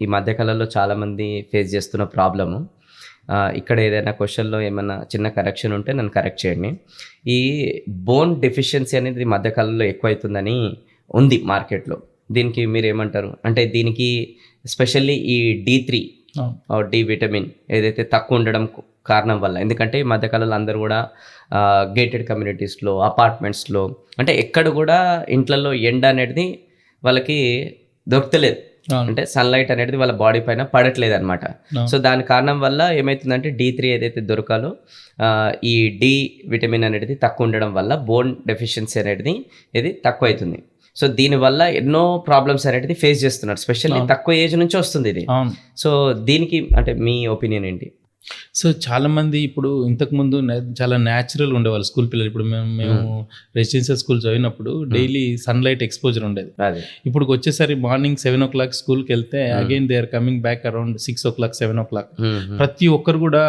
ఈ మధ్యకాలంలో చాలామంది ఫేస్ చేస్తున్న ప్రాబ్లము. ఇక్కడ ఏదైనా క్వశ్చన్లో ఏమైనా చిన్న కరెక్షన్ ఉంటే నన్ను కరెక్ట్ చేయండి. ఈ బోన్ డెఫిషియన్సీ అనేది ఈ మధ్యకాలంలో ఎక్కువైతుందని ఉంది మార్కెట్లో. దీనికి మీరు ఏమంటారు? అంటే దీనికి స్పెషల్లీ ఈ D3 డి విటమిన్ ఏదైతే తక్కువ ఉండడం కారణం వల్ల, ఎందుకంటే ఈ మధ్యకాలంలో అందరూ కూడా గేటెడ్ కమ్యూనిటీస్లో, అపార్ట్మెంట్స్లో, అంటే ఎక్కడ కూడా ఇంట్లలో ఎండ అనేది వాళ్ళకి దొరకలేదు, అంటే సన్లైట్ అనేది వాళ్ళ బాడీ పైన పడట్లేదు అనమాట. సో దాని కారణం వల్ల ఏమవుతుందంటే D3 ఏదైతే దొరకాలో ఈ డి విటమిన్ అనేది తక్కువ ఉండడం వల్ల బోన్ డెఫిషియన్సీ అనేది ఇది తక్కువ అవుతుంది. సో దీనివల్ల ఎన్నో ప్రాబ్లమ్స్ అనేది ఫేస్ చేస్తున్నారు, స్పెషల్లీ తక్కువ ఏజ్ నుంచి వస్తుంది ఇది. సో దీనికి అంటే మీ ఒపీనియన్ ఏంటి? సో చాలా మంది ఇప్పుడు ఇంతకుముందు చాలా న్యాచురల్ ఉండేవాళ్ళు స్కూల్ పిల్లలు. ఇప్పుడు మేము రెసిడెన్షియల్ స్కూల్ చదివినప్పుడు డైలీ సన్లైట్ ఎక్స్పోజర్ ఉండేది. ఇప్పుడు వచ్చేసరి మార్నింగ్ 7 o'clock స్కూల్కి వెళ్తే again they are coming back around 6 o'clock 7 o'clock. ప్రతి ఒక్కరు కూడా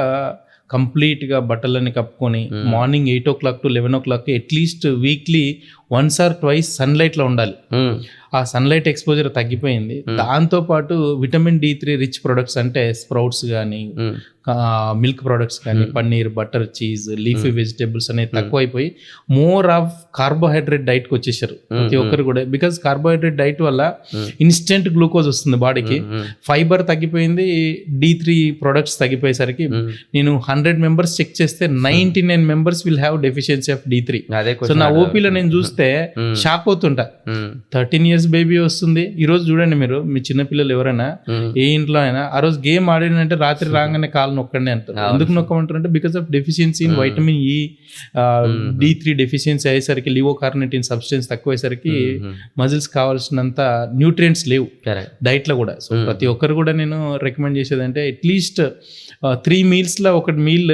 కంప్లీట్గా బట్టలన్నీ కప్పుకొని morning 8 o'clock to 11 o'clock at least weekly once or twice సన్లైట్లో ఉండాలి. ఆ సన్లైట్ ఎక్స్పోజర్ తగ్గిపోయింది. దాంతోపాటు విటమిన్ D3 రిచ్ ప్రొడక్ట్స్ అంటే స్ప్రౌట్స్ కానీ, మిల్క్ ప్రొడక్ట్స్ కానీ, paneer, butter, cheese, leafy vegetables అనేది తక్కువైపోయి మోర్ ఆఫ్ కార్బోహైడ్రేట్ డైట్కి వచ్చేసారు ప్రతి ఒక్కరు కూడా. బికాజ్ కార్బోహైడ్రేట్ డైట్ వల్ల ఇన్స్టెంట్ గ్లూకోజ్ వస్తుంది బాడీకి, ఫైబర్ తగ్గిపోయింది, D3 ప్రొడక్ట్స్ తగ్గిపోయేసరికి నేను 100 members చెక్ చేస్తే 99 members will have deficiency of D3. So నా ఓపీలో నేను చూస్తే షాక్ అవుతుంటా. 13 years బేబీ వస్తుంది. ఈ రోజు చూడండి మీరు, మీ చిన్నపిల్లలు ఎవరైనా ఏ ఇంట్లో అయినా ఆ రోజు గేమ్ ఆడినంటే రాత్రి రాగానే కాలు నొక్కండి అంటారు. ఎందుకు నొక్కమంటారు అంటే because of deficiency in vitamin E, D3 deficiency అయ్యేసరికి, లివోకార్నిటిన్ సబ్స్టెన్స్ తక్కువ అయ్యేసరికి మజిల్స్ కావాల్సినంత న్యూట్రియంట్స్ లేవు డైట్ లో కూడా. సో ప్రతి ఒక్కరు కూడా నేను రికమెండ్ చేసేది అంటే అట్లీస్ట్ 3 meals లో ఒక meal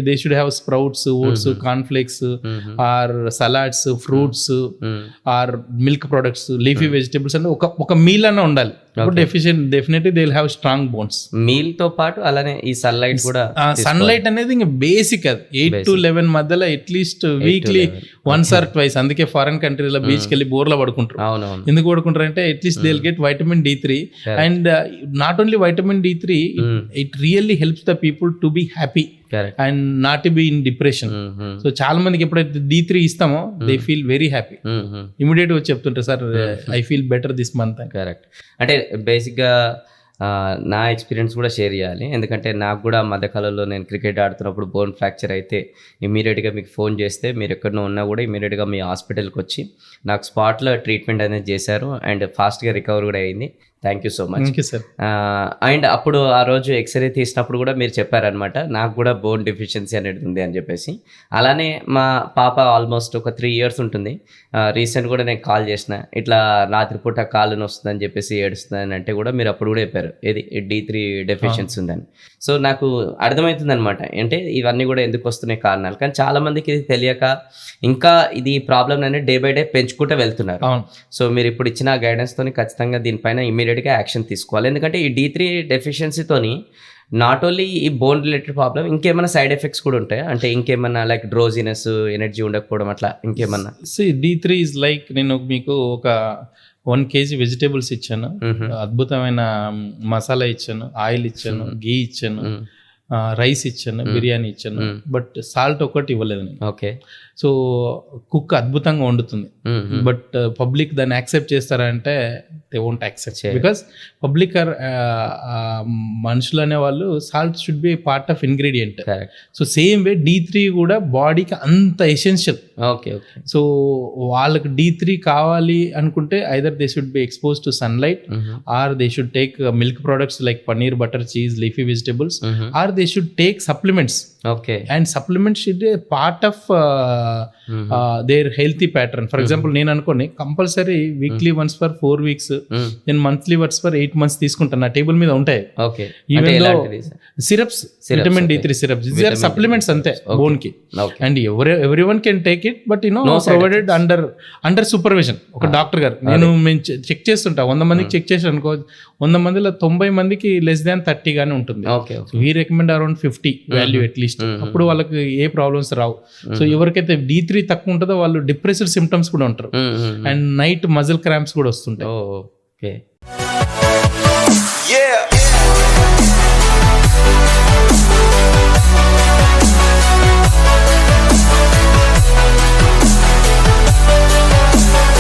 they should have sprouts, oats, cornflakes, or salads, fruits, or milk products, leafy vegetables అంటే ఒక మీల్ అన్న ఉండాలి. Definitely they will have strong bones. Meal తో పాటు అలానే ఈ సన్లైట్ కూడా, సన్లైట్ అనేది ఇంకా బేసిక్. అది 8 to 11 మధ్యలో at least weekly once or twice. అందుకే ఫారెన్ కంట్రీలో బీచ్కి వెళ్ళి బోర్లో పడుకుంటారు. ఎందుకు పడుకుంటారు అంటే at least they will get vitamin D3. And not only vitamin D3, it really helps the people to be happy and not to be in depression. So చాలా మందికి ఎప్పుడైతే D3 ఇస్తామో they feel very happy. Immediate గా చెప్తుంటారు, sir I feel better this month. Correct. అంటే బేసిక్గా నా experience కూడా షేర్ చేయాలి, ఎందుకంటే నాకు కూడా మధ్యకాలంలో నేను క్రికెట్ ఆడుతున్నప్పుడు బోన్ ఫ్రాక్చర్ అయితే ఇమీడియట్గా మీకు ఫోన్ చేస్తే మీరు ఎక్కడో ఉన్నా కూడా ఇమీడియట్గా మీ హాస్పిటల్కి వచ్చి నాకు స్పాట్లో ట్రీట్మెంట్ అనేది చేశారు అండ్ ఫాస్ట్గా రికవర్ కూడా అయింది. Thank you so much. And అప్పుడు ఆ రోజు ఎక్స్రే తీసినప్పుడు కూడా మీరు చెప్పారనమాట, నాకు కూడా బోన్ డెఫిషియన్సీ అనేది ఉంది అని చెప్పేసి. అలానే మా పాప ఆల్మోస్ట్ ఒక 3 years ఉంటుంది. రీసెంట్ కూడా నేను కాల్ చేసిన, ఇట్లా రాత్రిపూట కాలు వస్తుందని చెప్పేసి ఏడుస్తుందని అంటే కూడా మీరు అప్పుడు కూడా చెప్పారు ఏది D3 డెఫిషియన్సీ ఉందని. సో నాకు అర్థమవుతుంది అనమాట, అంటే ఇవన్నీ కూడా ఎందుకు వస్తున్నాయి కారణాలు. కానీ చాలా మందికి ఇది తెలియక ఇంకా ఇది ప్రాబ్లమ్ అనేది డే బై డే పెంచుకుంటూ వెళ్తున్నారు. సో మీరు ఇప్పుడు ఇచ్చిన గైడెన్స్ తోని ఖచ్చితంగా దీనిపైన ఇమీడియట్గా యాక్షన్ తీసుకోవాలి. ఎందుకంటే ఈ D3 డెఫిషియన్సీతోని నాట్ ఓన్లీ ఈ బోన్ రిలేటెడ్ ప్రాబ్లమ్, ఇంకేమైనా సైడ్ ఎఫెక్ట్స్ కూడా ఉంటాయి? అంటే ఇంకేమన్నా లైక్ డ్రోజినెస్, ఎనర్జీ ఉండకపోవడం అట్లా ఇంకేమన్నా? D3 ఇస్ లైక్, నేను మీకు ఒక 1 kg వెజిటేబుల్స్ ఇచ్చాను, అద్భుతమైన మసాలా ఇచ్చాను, ఆయిల్ ఇచ్చాను, గీ ఇచ్చాను, రైస్ ఇచ్చాను, బిర్యానీ ఇచ్చాను, బట్ సాల్ట్ ఒకటి ఇవ్వలేదు నేను. ఓకే. సో కుక్ అద్భుతంగా వండుతుంది, బట్ పబ్లిక్ దాన్ని యాక్సెప్ట్ చేస్తారంటే they won't accept. Because public or మనుషులు అనేవాళ్ళు salt should be part of ingredient. So same way D3 కూడా బాడీకి అంత ఎసెన్షియల్. ఓకే. సో వాళ్ళకి D3 కావాలి అనుకుంటే either they should be expose to sunlight, or they should take milk products like paneer, butter, cheese, leafy vegetables, or they should take supplements. Okay. And supplements should be a part of their healthy pattern. For example, నేను అనుకోని compulsory weekly once for 4 weeks, నేను monthly once for 8 months తీసుకుంటాను. నా table మీద ఉంటాయి. Okay. Even though syrups, vitamin D3 syrups, these are supplements అంతే bone కి. And everyone can take it, but provided under supervision. ఒక డాక్టర్ గారు, నేను చెక్ చేస్తుంటా, 100 మందికి చెక్ చేసి అనుకో, 100 మందిలో 90 మందికి less than 30 గానే ఉంటుంది. We recommend around 50 value at least. అప్పుడు వాళ్ళకి ఏ ప్రాబ్లమ్స్ రావు. సో ఎవరికైతే D3 తక్కువ ఉంటుందో వాళ్ళు డిప్రెసివ్ సిమ్టమ్స్ కూడా ఉంటారు, అండ్ నైట్ మజిల్ క్రాంప్స్ కూడా వస్తుంటాయి.